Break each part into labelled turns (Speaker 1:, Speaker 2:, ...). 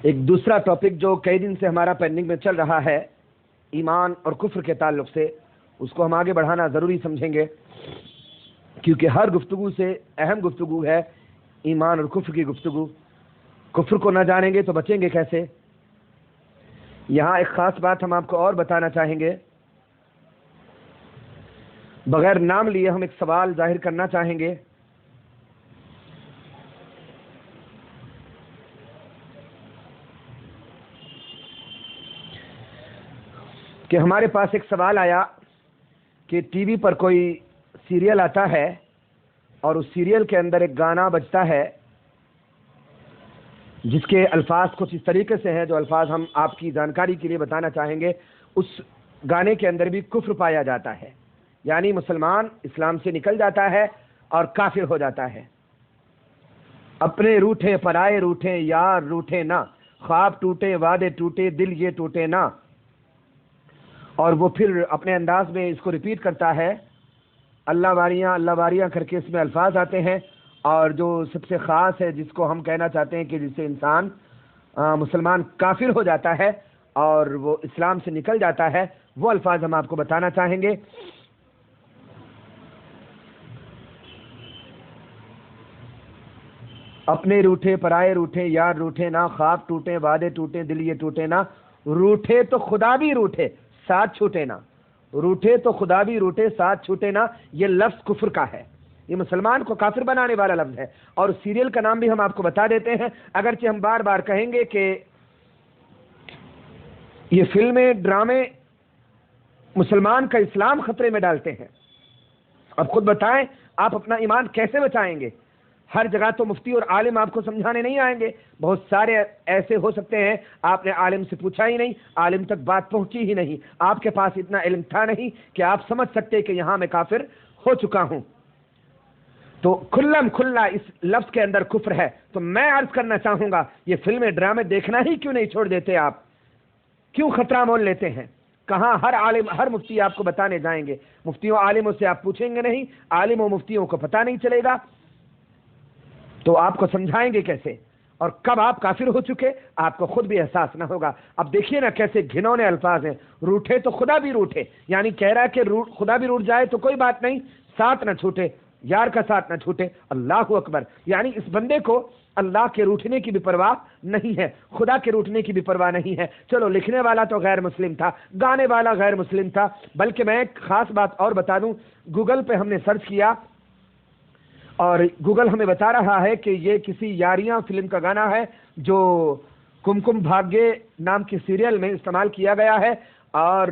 Speaker 1: ایک دوسرا ٹاپک جو کئی دن سے ہمارا پینڈنگ میں چل رہا ہے ایمان اور کفر کے تعلق سے، اس کو ہم آگے بڑھانا ضروری سمجھیں گے، کیونکہ ہر گفتگو سے اہم گفتگو ہے ایمان اور کفر کی گفتگو۔ کفر کو نہ جانیں گے تو بچیں گے کیسے؟ یہاں ایک خاص بات ہم آپ کو اور بتانا چاہیں گے، بغیر نام لیے ہم ایک سوال ظاہر کرنا چاہیں گے۔ کہ ہمارے پاس ایک سوال آیا کہ ٹی وی پر کوئی سیریل آتا ہے اور اس سیریل کے اندر ایک گانا بجتا ہے جس کے الفاظ کچھ اس طریقے سے ہیں، جو الفاظ ہم آپ کی جانکاری کے لیے بتانا چاہیں گے۔ اس گانے کے اندر بھی کفر پایا جاتا ہے، یعنی مسلمان اسلام سے نکل جاتا ہے اور کافر ہو جاتا ہے۔ اپنے روٹھے پرائے روٹھے یار روٹھے نہ، خواب ٹوٹے وعدے ٹوٹے دل یہ ٹوٹے نہ۔ اور وہ پھر اپنے انداز میں اس کو ریپیٹ کرتا ہے، اللہ واریاں کر کے اس میں الفاظ آتے ہیں۔ اور جو سب سے خاص ہے، جس کو ہم کہنا چاہتے ہیں کہ جس سے انسان مسلمان کافر ہو جاتا ہے اور وہ اسلام سے نکل جاتا ہے، وہ الفاظ ہم آپ کو بتانا چاہیں گے۔ اپنے روٹھے پرائے روٹھے یار روٹھے نہ، خواب ٹوٹے وعدے ٹوٹے دل یہ ٹوٹے نہ، روٹھے تو خدا بھی روٹھے ساتھ چھوٹے نہ، روٹھے تو خدا بھی روٹھے ساتھ چھوٹے نہ۔ یہ لفظ کفر کا ہے، یہ مسلمان کو کافر بنانے والا لفظ ہے۔ اور سیریل کا نام بھی ہم آپ کو بتا دیتے ہیں، اگرچہ ہم بار بار کہیں گے کہ یہ فلمیں ڈرامے مسلمان کا اسلام خطرے میں ڈالتے ہیں۔ اب خود بتائیں آپ اپنا ایمان کیسے بچائیں گے؟ ہر جگہ تو مفتی اور عالم آپ کو سمجھانے نہیں آئیں گے۔ بہت سارے ایسے ہو سکتے ہیں آپ نے عالم سے پوچھا ہی نہیں، عالم تک بات پہنچی ہی نہیں، آپ کے پاس اتنا علم تھا نہیں کہ آپ سمجھ سکتے کہ یہاں میں کافر ہو چکا ہوں۔ تو کھلم کھلا اس لفظ کے اندر کفر ہے۔ تو میں عرض کرنا چاہوں گا، یہ فلمیں ڈرامے دیکھنا ہی کیوں نہیں چھوڑ دیتے آپ؟ کیوں خطرہ مول لیتے ہیں؟ کہاں ہر عالم ہر مفتی آپ کو بتانے جائیں گے؟ مفتیوں عالموں سے آپ پوچھیں گے نہیں، عالم و مفتیوں کو پتہ نہیں چلے گا، تو آپ کو سمجھائیں گے کیسے؟ اور کب آپ کافر ہو چکے آپ کو خود بھی احساس نہ ہوگا۔ اب دیکھیے نا کیسے گھنونے الفاظ ہیں، روٹھے تو خدا بھی روٹھے، یعنی کہہ رہا ہے کہ خدا بھی روٹ جائے تو کوئی بات نہیں، ساتھ نہ چھوٹے، یار کا ساتھ نہ چھوٹے۔ اللہ اکبر! یعنی اس بندے کو اللہ کے روٹنے کی بھی پرواہ نہیں ہے، خدا کے روٹنے کی بھی پرواہ نہیں ہے۔ چلو لکھنے والا تو غیر مسلم تھا، گانے والا غیر مسلم تھا، بلکہ میں ایک خاص بات اور بتا دوں، گوگل پہ ہم نے سرچ کیا اور گوگل ہمیں بتا رہا ہے کہ یہ کسی یاریاں فلم کا گانا ہے جو کم کم بھاگیہ نام کی سیریل میں استعمال کیا گیا ہے، اور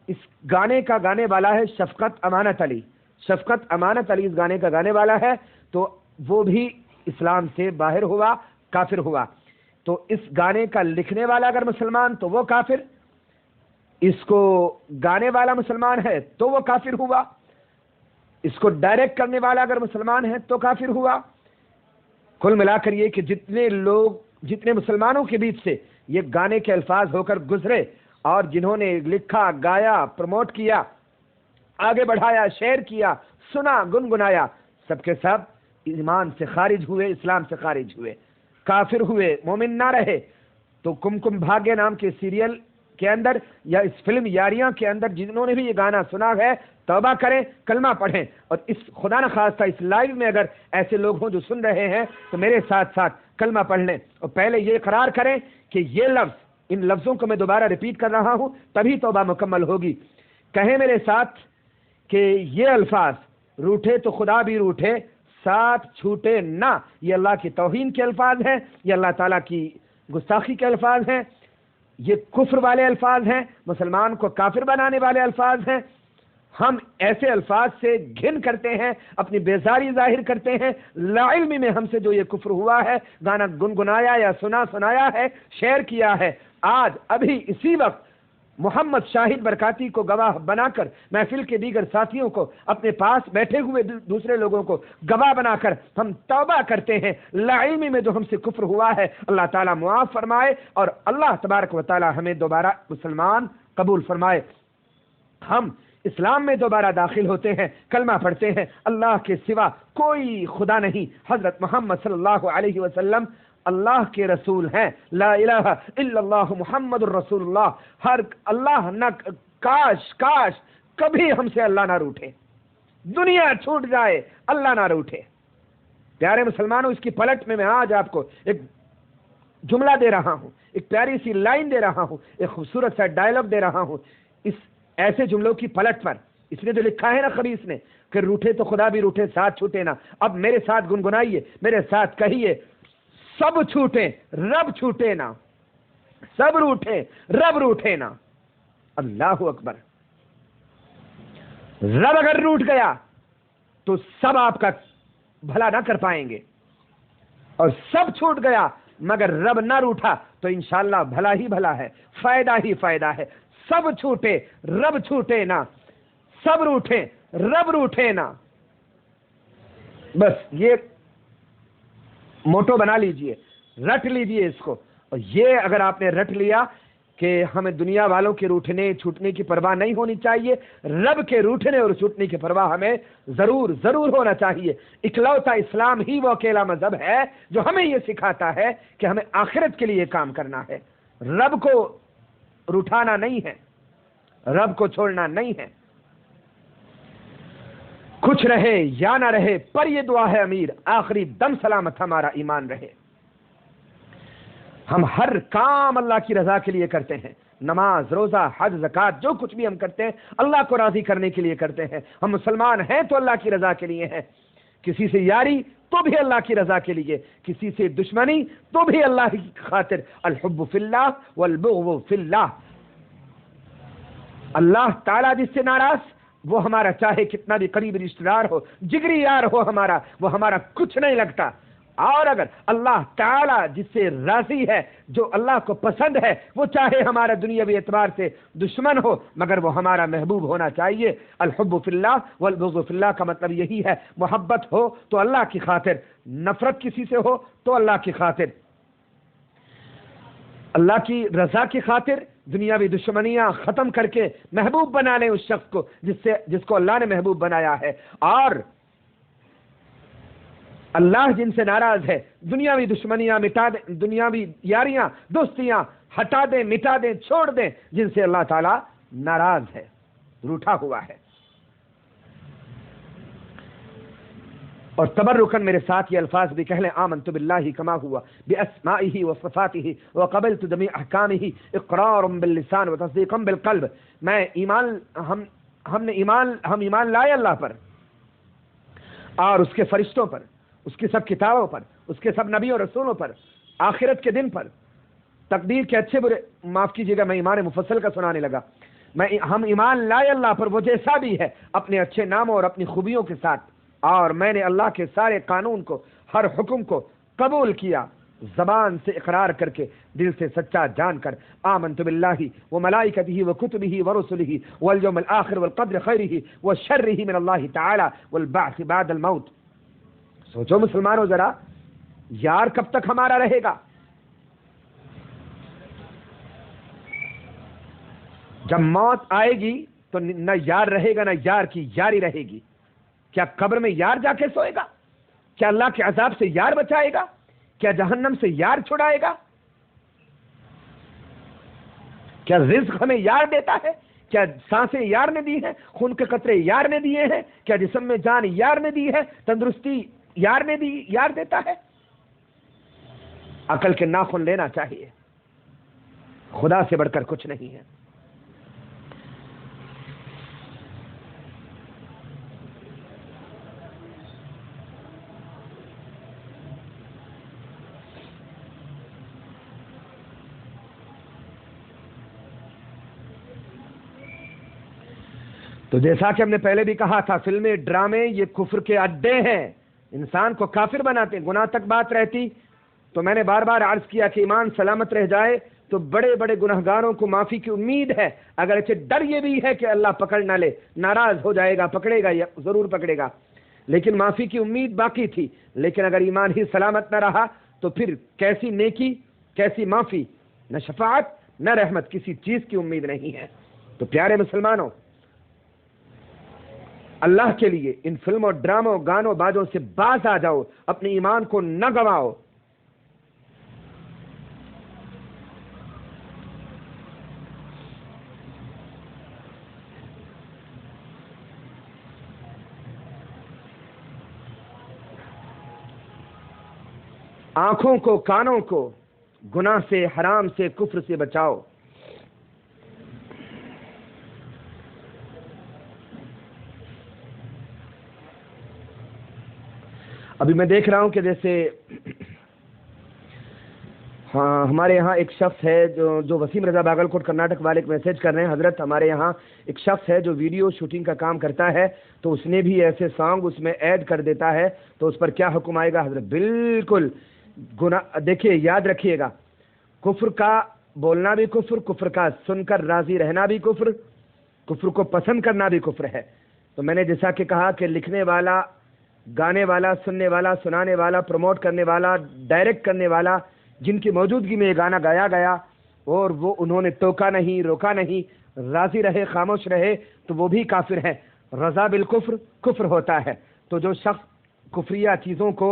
Speaker 1: اس گانے کا گانے والا ہے شفقت امانت علی۔ شفقت امانت علی اس گانے کا گانے والا ہے، تو وہ بھی اسلام سے باہر ہوا، کافر ہوا۔ تو اس گانے کا لکھنے والا اگر مسلمان تو وہ کافر، اس کو گانے والا مسلمان ہے تو وہ کافر ہوا، اس کو ڈائریکٹ کرنے والا اگر مسلمان ہے تو کافر ہوا۔ کل ملا کر یہ کہ جتنے مسلمانوں کے بیچ سے یہ گانے کے الفاظ ہو کر گزرے اور جنہوں نے لکھا، گایا، پروموٹ کیا، آگے بڑھایا، شیئر کیا، سنا، گنگنایا، سب کے سب ایمان سے خارج ہوئے، اسلام سے خارج ہوئے، کافر ہوئے، مومن نہ رہے۔ تو کم کم بھاگیہ نام کے سیریل کے اندر یا اس فلم یاریاں کے اندر جنہوں نے بھی یہ گانا سنا ہے، توبہ کریں، کلمہ پڑھیں، اور اس خدا نخواستہ اس لائیو میں اگر ایسے لوگ ہوں جو سن رہے ہیں تو میرے ساتھ ساتھ کلمہ پڑھ لیں، اور پہلے یہ اقرار کریں کہ یہ لفظ، ان لفظوں کو میں دوبارہ ریپیٹ کر رہا ہوں تبھی توبہ مکمل ہوگی۔ کہیں میرے ساتھ کہ یہ الفاظ روٹھے تو خدا بھی روٹھے ساتھ چھوٹے نہ، یہ اللہ کی توہین کے الفاظ ہیں، یہ اللہ تعالیٰ کی گستاخی کے الفاظ ہیں، یہ کفر والے الفاظ ہیں، مسلمان کو کافر بنانے والے الفاظ ہیں۔ ہم ایسے الفاظ سے گھن کرتے ہیں، اپنی بیزاری ظاہر کرتے ہیں۔ لا علمی میں ہم سے جو یہ کفر ہوا ہے، گانا گنگنایا یا سنایا ہے، شیئر کیا ہے، آج ابھی اسی وقت محمد شاہد برکاتی کو گواہ بنا کر، محفل کے دیگر ساتھیوں کو، اپنے پاس بیٹھے ہوئے دوسرے لوگوں کو گواہ بنا کر ہم توبہ کرتے ہیں۔ لا علمی میں جو ہم سے کفر ہوا ہے اللہ تعالیٰ معاف فرمائے، اور اللہ تبارک و تعالیٰ ہمیں دوبارہ مسلمان قبول فرمائے۔ ہم اسلام میں دوبارہ داخل ہوتے ہیں، کلمہ پڑھتے ہیں، اللہ کے سوا کوئی خدا نہیں، حضرت محمد صلی اللہ علیہ وسلم اللہ کے رسول ہیں، لا الہ الا اللہ محمد الرسول اللہ. ہر اللہ نہ کاش کبھی ہم سے اللہ نہ روٹھے، دنیا چھوٹ جائے اللہ نہ روٹھے. پیارے مسلمانوں، اس کی پلٹ میں آج آپ کو ایک جملہ دے رہا ہوں، ایک پیاری سی لائن دے رہا ہوں، ایک خوبصورت سا ڈائلاگ دے رہا ہوں. اس ایسے جملوں کی پلٹ پر اس نے جو لکھا ہے نا خبیث نے کہ روٹھے تو خدا بھی روٹھے ساتھ چھوٹے نا. اب میرے ساتھ گنگنائیے، میرے ساتھ کہیے، سب چھوٹے رب چھوٹے نا، سب روٹھے رب روٹھے نا. اللہ اکبر. رب اگر روٹ گیا تو سب آپ کا بھلا نہ کر پائیں گے، اور سب چھوٹ گیا مگر رب نہ روٹھا تو انشاءاللہ بھلا ہی بھلا ہے، فائدہ ہی فائدہ ہے. سب چھوٹے رب چھوٹے نا، سب روٹھے رب روٹھے نا. بس یہ موٹو بنا لیجئے، رٹ لیجئے اس کو. اور یہ اگر آپ نے رٹ لیا کہ ہمیں دنیا والوں کے روٹھنے چھوٹنے کی پرواہ نہیں ہونی چاہیے، رب کے روٹھنے اور چھوٹنے کی پرواہ ہمیں ضرور ہونا چاہیے. اکلوتا اسلام ہی وہ اکیلا مذہب ہے جو ہمیں یہ سکھاتا ہے کہ ہمیں آخرت کے لیے کام کرنا ہے، رب کو روٹھانا نہیں ہے، رب کو چھوڑنا نہیں ہے. کچھ رہے یا نہ رہے پر یہ دعا ہے امیر، آخری دم سلامت ہمارا ایمان رہے. ہم ہر کام اللہ کی رضا کے لیے کرتے ہیں، نماز، روزہ، حج، زکوٰۃ، جو کچھ بھی ہم کرتے ہیں اللہ کو راضی کرنے کے لیے کرتے ہیں. ہم مسلمان ہیں تو اللہ کی رضا کے لیے ہیں. کسی سے یاری تو بھی اللہ کی رضا کے لیے، کسی سے دشمنی تو بھی اللہ کی خاطر. الحب فی اللہ والبغض فی اللہ. اللہ تعالیٰ جس سے ناراض وہ ہمارا چاہے کتنا بھی قریبی رشتہ دار ہو، جگری یار ہو ہمارا، وہ ہمارا کچھ نہیں لگتا. اور اگر اللہ تعالیٰ جس سے راضی ہے، جو اللہ کو پسند ہے، وہ چاہے ہمارا دنیاوی اعتبار سے دشمن ہو مگر وہ ہمارا محبوب ہونا چاہیے. الحب فی اللہ والبغض فی اللہ کا مطلب یہی ہے، محبت ہو تو اللہ کی خاطر، نفرت کسی سے ہو تو اللہ کی خاطر. اللہ کی رضا کی خاطر دنیاوی دشمنیاں ختم کر کے محبوب بنا لیں اس شخص کو جس کو اللہ نے محبوب بنایا ہے. اور اللہ جن سے ناراض ہے دنیاوی دشمنیاں مٹا دیں، دنیاوی یاریاں دوستیاں ہٹا دیں، مٹا دیں، چھوڑ دیں جن سے اللہ تعالیٰ ناراض ہے، روٹھا ہوا ہے. اور تبرکن میرے ساتھ یہ الفاظ بھی کہہ لیں، آمنت باللہ کما ہوا باسمائہ وصفاتہ وقبلت جمیع احکامہ اقرارا باللسان وتصدیقا بالقلب. میں ہم ایمان لائے اللہ پر اور اس کے فرشتوں پر، اس کی سب کتابوں پر، اس کے سب نبیوں اور رسولوں پر، آخرت کے دن پر، تقدیر کے اچھے برے. معاف کیجیے گا میں ایمان مفصل کا سنانے لگا. ہم ایمان لائے اللہ پر، وہ جیسا بھی ہے اپنے اچھے ناموں اور اپنی خوبیوں کے ساتھ. اور میں نے اللہ کے سارے قانون کو، ہر حکم کو قبول کیا، زبان سے اقرار کر کے، دل سے سچا جان کر. آمنت باللہ وملائکتہ وکتبہ ورسلہ والیوم الآخر والقدر خیرہ وشرہ من اللہ تعالی والبعث بعد الموت. سوچو مسلمانوں ذرا، یار کب تک ہمارا رہے گا؟ جب موت آئے گی تو نہ یار رہے گا، نہ یار کی یاری رہے گی. کیا قبر میں یار جا کے سوئے گا؟ کیا اللہ کے عذاب سے یار بچائے گا؟ کیا جہنم سے یار چھڑائے گا؟ کیا رزق ہمیں یار دیتا ہے؟ کیا سانسیں یار نے دی ہیں؟ خون کے قطرے یار نے دیے ہیں؟ کیا جسم میں جان یار نے دی ہے؟ تندرستی یار نے دی، یار دیتا ہے؟ عقل کے ناخن لینا چاہیے، خدا سے بڑھ کر کچھ نہیں ہے. تو جیسا کہ ہم نے پہلے بھی کہا تھا، فلمیں، ڈرامے یہ کفر کے اڈے ہیں، انسان کو کافر بناتے ہیں. گناہ تک بات رہتی تو میں نے بار بار عرض کیا کہ ایمان سلامت رہ جائے تو بڑے بڑے گناہگاروں کو معافی کی امید ہے، اگرچہ ڈر یہ بھی ہے کہ اللہ پکڑ نہ لے، ناراض ہو جائے گا، پکڑے گا، ضرور پکڑے گا، لیکن معافی کی امید باقی تھی. لیکن اگر ایمان ہی سلامت نہ رہا تو پھر کیسی نیکی، کیسی معافی، نہ شفاعت نہ رحمت، کسی چیز کی امید نہیں ہے. تو پیارے مسلمانوں، اللہ کے لیے ان فلموں، ڈراموں، گانوں، بازوں سے باز آ جاؤ، اپنے ایمان کو نہ گواؤ. آنکھوں کو کانوں کو گناہ سے حرام سے کفر سے بچاؤ. ابھی میں دیکھ رہا ہوں کہ جیسے ہاں ہمارے یہاں ایک شخص ہے جو وسیم رضا باگلکوٹ کرناٹک والے میسج کر رہے ہیں، حضرت ہمارے یہاں ایک شخص ہے جو ویڈیو شوٹنگ کا کام کرتا ہے، تو اس نے بھی ایسے سانگ اس میں ایڈ کر دیتا ہے، تو اس پر کیا حکم آئے گا حضرت؟ بالکل گناہ. دیکھیے یاد رکھیے گا، کفر کا بولنا بھی کفر، کفر کا سن کر راضی رہنا بھی کفر، کفر کو پسند کرنا بھی کفر ہے. تو میں نے جیسا کہ کہا کہ لکھنے والا، گانے والا، سننے والا، سنانے والا، پروموٹ کرنے والا، ڈائریکٹ کرنے والا، جن کی موجودگی میں یہ گانا گایا گیا اور وہ انہوں نے ٹوکا نہیں، روکا نہیں، راضی رہے، خاموش رہے، تو وہ بھی کافر ہے. رضا بالکفر کفر ہوتا ہے. تو جو شخص کفریہ چیزوں کو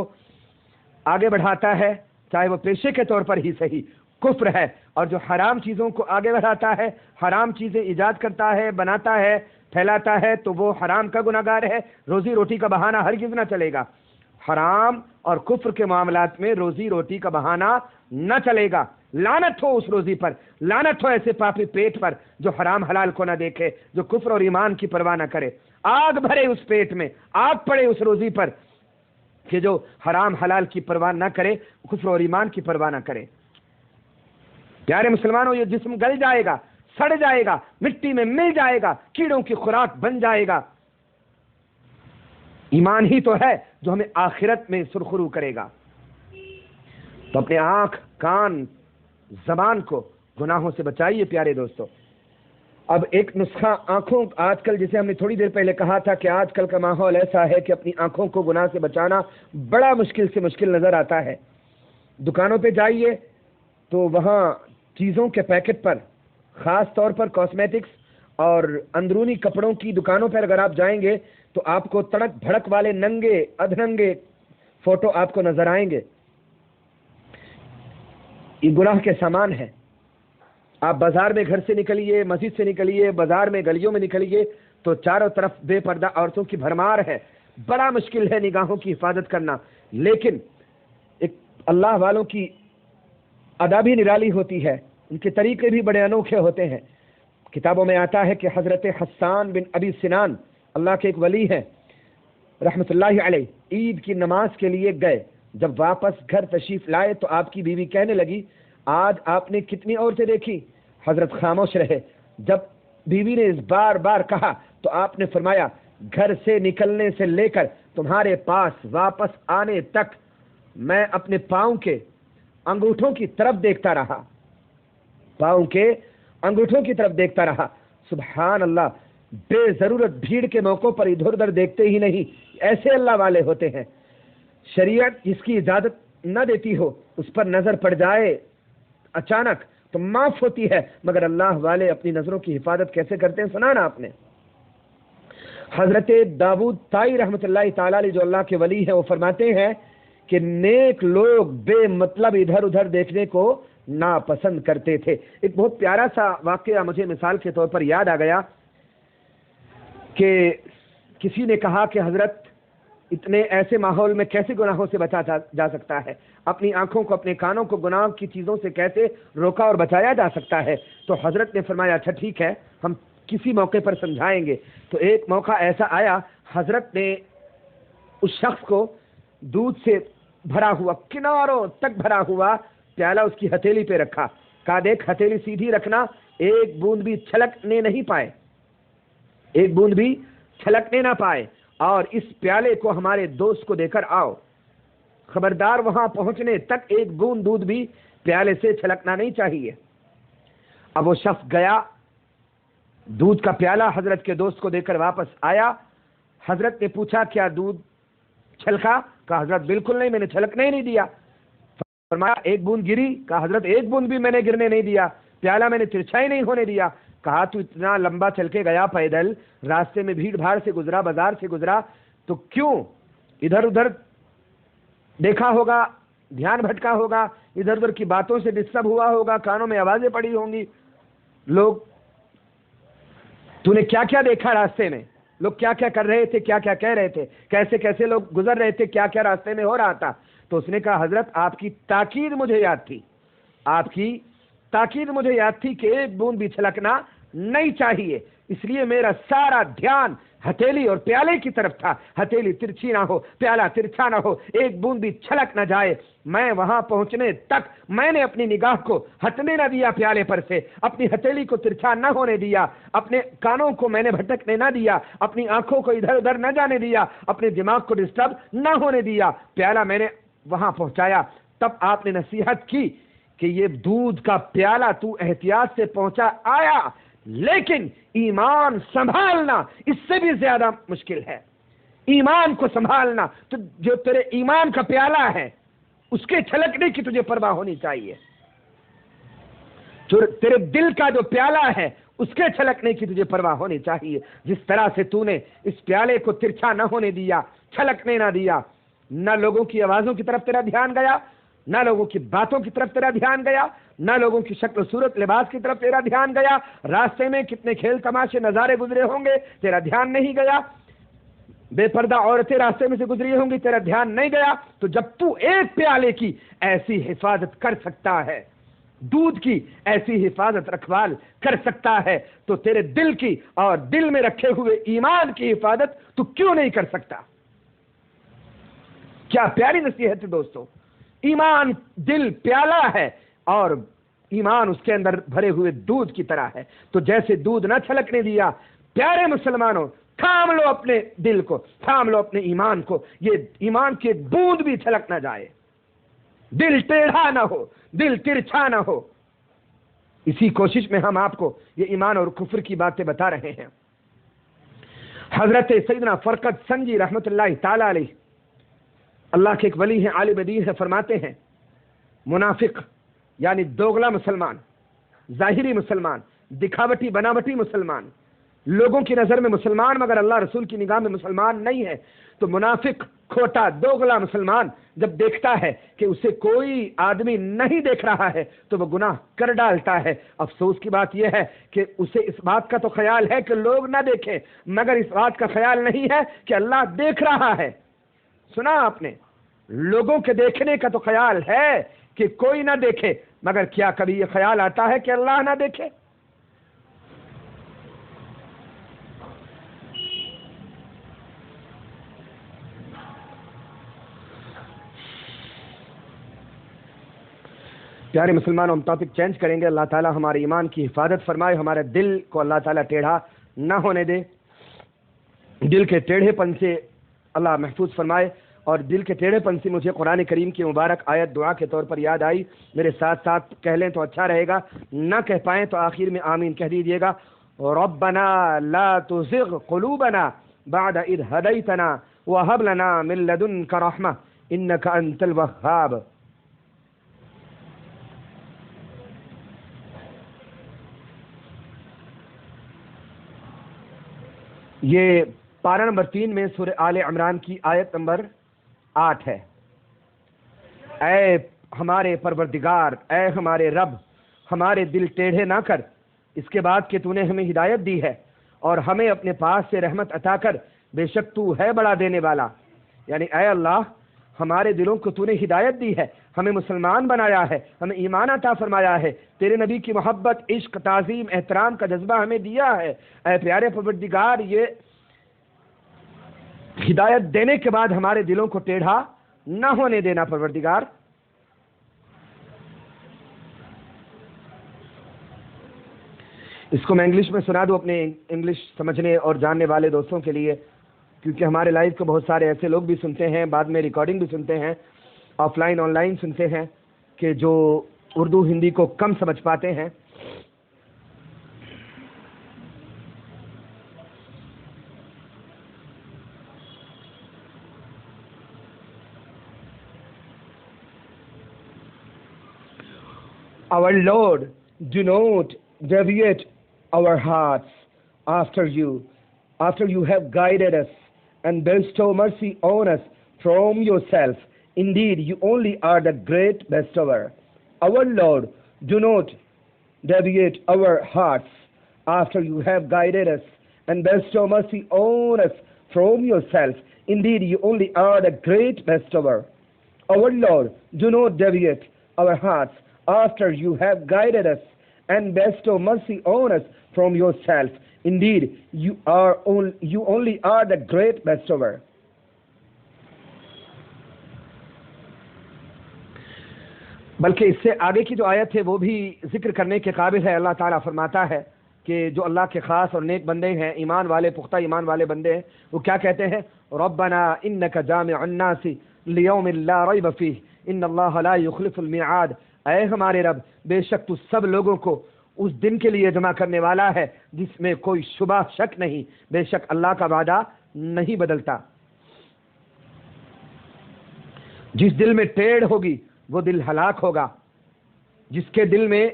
Speaker 1: آگے بڑھاتا ہے، چاہے وہ پیشے کے طور پر ہی صحیح، کفر ہے. اور جو حرام چیزوں کو آگے بڑھاتا ہے، حرام چیزیں ایجاد کرتا ہے، بناتا ہے، پھیلاتا ہے، تو وہ حرام کا گناہ گار ہے. روزی روٹی کا بہانہ ہرگز نہ چلے گا. حرام اور کفر کے معاملات میں روزی روٹی کا بہانہ نہ چلے گا. لعنت ہو اس روزی پر، لعنت ہو ایسے پاپی پیٹ پر جو حرام حلال کو نہ دیکھے، جو کفر اور ایمان کی پرواہ نہ کرے. آگ بھرے اس پیٹ میں، آگ پڑے اس روزی پر کہ جو حرام حلال کی پرواہ نہ کرے، کفر اور ایمان کی پرواہ نہ کرے. پیارے مسلمانوں، یہ جسم گل جائے گا، سڑ جائے گا، مٹی میں مل جائے گا، کیڑوں کی خوراک بن جائے گا. ایمان ہی تو ہے جو ہمیں آخرت میں سرخرو کرے گا. تو اپنے آنکھ، کان، زبان کو گناہوں سے بچائیے پیارے دوستو. اب ایک نسخہ آنکھوں، آج کل جسے ہم نے تھوڑی دیر پہلے کہا تھا کہ آج کل کا ماحول ایسا ہے کہ اپنی آنکھوں کو گناہ سے بچانا بڑا مشکل سے مشکل نظر آتا ہے. دکانوں پہ جائیے تو وہاں چیزوں کے پیکٹ پر، خاص طور پر کاسمیٹکس اور اندرونی کپڑوں کی دکانوں پر اگر آپ جائیں گے تو آپ کو تڑک بھڑک والے ننگے ادھننگے فوٹو آپ کو نظر آئیں گے. یہ گناہ کے سامان ہے. آپ بازار میں گھر سے نکلیے، مسجد سے نکلیے، بازار میں گلیوں میں نکلیے تو چاروں طرف بے پردہ عورتوں کی بھرمار ہے. بڑا مشکل ہے نگاہوں کی حفاظت کرنا، لیکن ایک اللہ والوں کی ادا بھی نرالی ہوتی ہے، ان کے طریقے بھی بڑے انوکھے ہوتے ہیں. کتابوں میں آتا ہے کہ حضرت حسان بن ابی سنان، اللہ کے ایک ولی ہیں رحمۃ اللہ علیہ، عید کی نماز کے لیے گئے. جب واپس گھر تشریف لائے تو آپ کی بیوی کہنے لگی، آج آپ نے کتنی عورتیں دیکھی؟ حضرت خاموش رہے. جب بیوی نے اس بار بار کہا تو آپ نے فرمایا، گھر سے نکلنے سے لے کر تمہارے پاس واپس آنے تک میں اپنے پاؤں کے انگوٹھوں کی طرف دیکھتا رہا، پاؤں کے انگوٹھوں کی طرف دیکھتا رہا. سبحان اللہ، بے ضرورت بھیڑ کے موقعوں پر ادھر ادھر دیکھتے ہی نہیں. ایسے اللہ والے ہوتے ہیں. شریعت جس کی اجازت نہ دیتی ہو اس پر نظر پڑ جائے اچانک تو معاف ہوتی ہے، مگر اللہ والے اپنی نظروں کی حفاظت کیسے کرتے ہیں سنا نا آپ نے. حضرت داؤد طائی رحمۃ اللہ تعالی علیہ جو اللہ کے ولی ہیں، وہ فرماتے ہیں کہ نیک لوگ بے مطلب ادھر ادھر دیکھنے کو ناپسند کرتے تھے. ایک بہت پیارا سا واقعہ مجھے مثال کے طور پر یاد آ گیا کہ کسی نے کہا کہ حضرت اتنے ایسے ماحول میں کیسے گناہوں سے بچا جا سکتا ہے، اپنی آنکھوں کو، اپنے کانوں کو گناہ کی چیزوں سے کیسے روکا اور بچایا جا سکتا ہے؟ تو حضرت نے فرمایا، اچھا ٹھیک ہے، ہم کسی موقع پر سمجھائیں گے. تو ایک موقع ایسا آیا، حضرت نے اس شخص کو دودھ سے بھرا ہوا، کناروں تک بھرا ہوا پیالہ اس کی ہتھیلی پہ رکھا. کہا دیکھ، ہتھیلی سیدھی رکھنا، ایک بوند بھی چھلکنے نہیں پائے، ایک بوند بھی چھلکنے نہ پائے، اور اس پیالے کو ہمارے دوست کو دے کر آؤ. خبردار وہاں پہنچنے تک ایک بوند دودھ بھی پیالے سے چھلکنا نہیں چاہیے. اب وہ شخص گیا، دودھ کا پیالہ حضرت کے دوست کو دے کر واپس آیا. حضرت نے پوچھا، کیا دودھ چھلکا؟ کہا حضرت بالکل نہیں، میں نے چھلکنے ہی نہیں دیا. فرمایا ایک بوند گری؟ کہا حضرت ایک بوند بھی میں نے گرنے نہیں دیا، پیالہ میں نے ترچھا ہی نہیں ہونے دیا. کہا تو اتنا لمبا چل کے گیا پیدل، راستے میں بھیڑ بھاڑ سے گزرا، بازار سے گزرا، تو کیوں ادھر ادھر دیکھا ہوگا، دھیان بھٹکا ہوگا، ادھر ادھر کی باتوں سے ڈسٹرب ہوا ہوگا، کانوں میں آوازیں پڑی ہوں گی، لوگ تو نے کیا کیا دیکھا راستے میں، لوگ کیا کیا کر رہے تھے، کیا کیا کہہ رہے تھے، کیسے کیسے لوگ گزر رہے تھے، کیا کیا راستے میں ہو رہا تھا. تو اس نے کہا حضرت آپ کی تاکید مجھے یاد تھی، آپ کی تاکید مجھے یاد تھی کہ ایک بوند بھی چھلکنا نہیں چاہیے، اس لیے میرا سارا دھیان ہتھیلی اور پیالے کی طرف تھا، ہتھیلی ترچھی نہ ہو، پیالہ ترچھا نہ ہو، ایک بوند بھی چھلک نہ جائے۔ میں وہاں پہنچنے تک میں نے اپنی نگاہ کو ہٹنے نہ دیا پیالے پر سے، اپنی ہتھیلی کو ترچھا نہ ہونے دیا، اپنے کانوں کو میں نے بھٹکنے نہ دیا، اپنی آنکھوں کو ادھر ادھر نہ جانے دیا، اپنے دماغ کو ڈسٹرب نہ ہونے دیا، پیالہ میں نے وہاں پہنچایا۔ تب آپ نے نصیحت کی کہ یہ دودھ کا پیالہ تو احتیاط سے پہنچا آیا، لیکن ایمان سنبھالنا اس سے بھی زیادہ مشکل ہے۔ ایمان کو سنبھالنا، تو جو تیرے ایمان کا پیالہ ہے اس کے چھلکنے کی تجھے پرواہ ہونی چاہیے، جو تیرے دل کا جو پیالہ ہے اس کے چھلکنے کی تجھے پرواہ ہونی چاہیے۔ جس طرح سے تو نے اس پیالے کو ترچھا نہ ہونے دیا، چھلکنے نہ دیا، نہ لوگوں کی آوازوں کی طرف تیرا دھیان گیا، نہ لوگوں کی باتوں کی طرف تیرا دھیان گیا، نہ لوگوں کی شکل و صورت لباس کی طرف تیرا دھیان گیا، راستے میں کتنے کھیل تماشے نظارے گزرے ہوں گے تیرا دھیان نہیں گیا، بے پردہ عورتیں راستے میں سے گزری ہوں گی تیرا دھیان نہیں گیا، تو جب تو ایک پیالے کی ایسی حفاظت کر سکتا ہے، دودھ کی ایسی حفاظت رکھوال کر سکتا ہے، تو تیرے دل کی اور دل میں رکھے ہوئے ایمان کی حفاظت تو کیوں نہیں کر سکتا؟ کیا پیاری نصیحت ہے دوستو۔ ایمان دل پیالہ ہے اور ایمان اس کے اندر بھرے ہوئے دودھ کی طرح ہے، تو جیسے دودھ نہ چھلکنے دیا، پیارے مسلمانوں تھام لو اپنے دل کو، تھام لو اپنے ایمان کو، یہ ایمان کی بوند بھی چھلک نہ جائے، دل ٹیڑھا نہ ہو، دل ترچھا نہ ہو۔ اسی کوشش میں ہم آپ کو یہ ایمان اور کفر کی باتیں بتا رہے ہیں۔ حضرت سیدنا فرقد سنجی رحمت اللہ تعالی علیہ، اللہ کے ایک ولی ہیں، عالم دین ہے، فرماتے ہیں منافق یعنی دوغلا مسلمان، ظاہری مسلمان، دکھاوٹی بناوٹی مسلمان، لوگوں کی نظر میں مسلمان مگر اللہ رسول کی نگاہ میں مسلمان نہیں ہے، تو منافق کھوٹا دوغلا مسلمان جب دیکھتا ہے کہ اسے کوئی آدمی نہیں دیکھ رہا ہے تو وہ گناہ کر ڈالتا ہے۔ افسوس کی بات یہ ہے کہ اسے اس بات کا تو خیال ہے کہ لوگ نہ دیکھیں، مگر اس بات کا خیال نہیں ہے کہ اللہ دیکھ رہا ہے۔ سنا آپ نے، لوگوں کے دیکھنے کا تو خیال ہے کہ کوئی نہ دیکھے، مگر کیا کبھی یہ خیال آتا ہے کہ اللہ نہ دیکھے؟ پیارے مسلمانوں، ہم ٹاپک چینج کریں گے۔ اللہ تعالیٰ ہمارے ایمان کی حفاظت فرمائے، ہمارے دل کو اللہ تعالیٰ ٹیڑھا نہ ہونے دے، دل کے ٹیڑھے پن سے اللہ محفوظ فرمائے۔ اور دل کے ٹیڑھے پن سے مجھے قرآن کریم کی مبارک آیت دعا کے طور پر یاد آئی، میرے ساتھ ساتھ کہہ لیں تو اچھا رہے گا، نہ کہہ پائیں تو آخر میں آمین کہہ دیجیے گا۔ ربنا لا تزغ قلوبنا بعد اذ هديتنا وهب لنا من لدنك رحمة انك انت الوهاب۔ یہ پارہ نمبر 3 میں سورہ آل عمران کی آیت نمبر 8 ہے۔ اے ہمارے پروردگار، اے ہمارے رب، ہمارے دل ٹیڑھے نہ کر، اس کے بعد کہ تو نے ہمیں ہدایت دی ہے اور ہمیں اپنے پاس سے رحمت عطا کر، بے شک تو ہے بڑا دینے والا۔ یعنی اے اللہ، ہمارے دلوں کو تو نے ہدایت دی ہے، ہمیں مسلمان بنایا ہے، ہمیں ایمان عطا فرمایا ہے، تیرے نبی کی محبت، عشق، تعظیم، احترام کا جذبہ ہمیں دیا ہے۔ اے پیارے پروردگار، یہ ہدایت دینے کے بعد ہمارے دلوں کو ٹیڑھا نہ ہونے دینا پروردگار۔ اس کو میں انگلش میں سنا دوں اپنے انگلش سمجھنے اور جاننے والے دوستوں کے لیے، کیونکہ ہمارے لائیو کو بہت سارے ایسے لوگ بھی سنتے ہیں، بعد میں ریکارڈنگ بھی سنتے ہیں، آف لائن آن لائن سنتے ہیں، کہ جو اردو ہندی کو کم سمجھ پاتے ہیں۔ Our Lord, do not deviate our hearts after you have guided us and bestow mercy on us from yourself. Indeed, you only are the great bestower. Our Lord, do not deviate our hearts after you have guided us and bestow mercy on us from yourself. Indeed, you only are the great bestower. Our Lord, do not deviate our hearts after you have guided us, and bestow mercy on us from yourself. Indeed, you only are the great bestower. بلکہ اس سے آگے کی جو آیت ہے وہ بھی ذکر کرنے کے قابل ہے. اللہ تعالیٰ فرماتا ہے کہ جو اللہ کے خاص اور نیک بندے ہیں، ایمان والے، پختہ ایمان والے بندے ہیں، وہ کیا کہتے ہیں؟ ربنا انک جامع الناس لیوم لا ریب فیہ ان اللہ لا یخلف المیعاد. اے ہمارے رب، بے شک تو سب لوگوں کو اس دن کے لیے جمع کرنے والا ہے جس میں کوئی شبہ شک نہیں. بے شک اللہ کا وعدہ نہیں بدلتا. جس دل میں ٹیڑھ ہوگی وہ دل ہلاک ہوگا. جس کے دل میں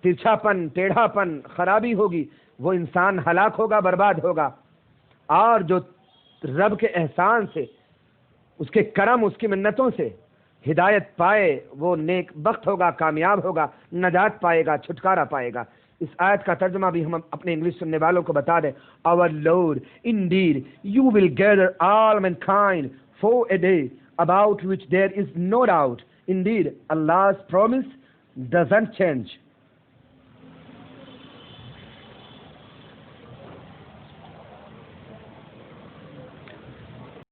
Speaker 1: ترچھا پن، ٹیڑھا پن، خرابی ہوگی وہ انسان ہلاک ہوگا، برباد ہوگا. اور جو رب کے احسان سے، اس کے کرم، اس کی منتوں سے ہدایت پائے وہ نیک بخت ہوگا، کامیاب ہوگا، نجات پائے گا، چھٹکارا پائے گا. اس آیت کا ترجمہ بھی ہم اپنے انگلش سننے والوں کو بتا دیں. Our Lord, indeed, you will gather all mankind for a day about which there is no doubt. Indeed, Allah's promise doesn't change.